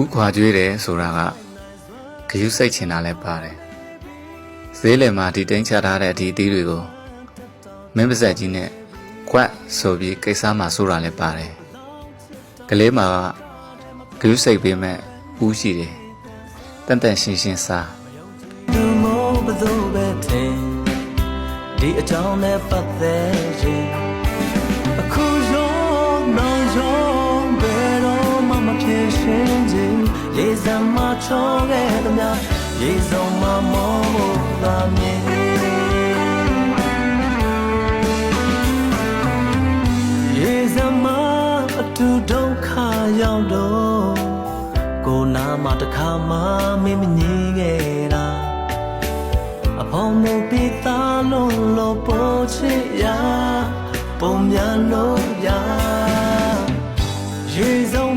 ဥခွာကျွေးတယ်ဆိုတာကဂယုစိတ်ချင်တာလည်းပါတယ်ဈေးလယ်မှာဒီတင်းချထားတဲ့ဒီအသီးတွေကိုမင်းပါဇက်ကြီးနဲ့ကွက်ဆိုပြီးကိစ္စမှဆိုတာလည်းပါတယ်ကလေးမှာဂယုစိတ်ပေးမဲ့ဦးရှိတယ်တန်တန်ရှင်းရှင်းစားသူမို့ဘသူပဲထင်ဒီအကြောင်းနဲ့ပတ်သက်ရင်အခုရောနောက်ရောဘယ်တော့မှမဖြစ်ရှင်းခြင်းရေစမ်းမချောခဲ့သမျှရေစုံမမောဖို့သာမြင်ရေစမ်းမအတူဒုက္ခရောက်တော့ကိုနာမှာတစ်ခါမှမင်းမငြင်းခဲ့တာအဖော်မို့ပြီးသားလို့ပို့ချစ်ရပုံများလို့ရရေစုံ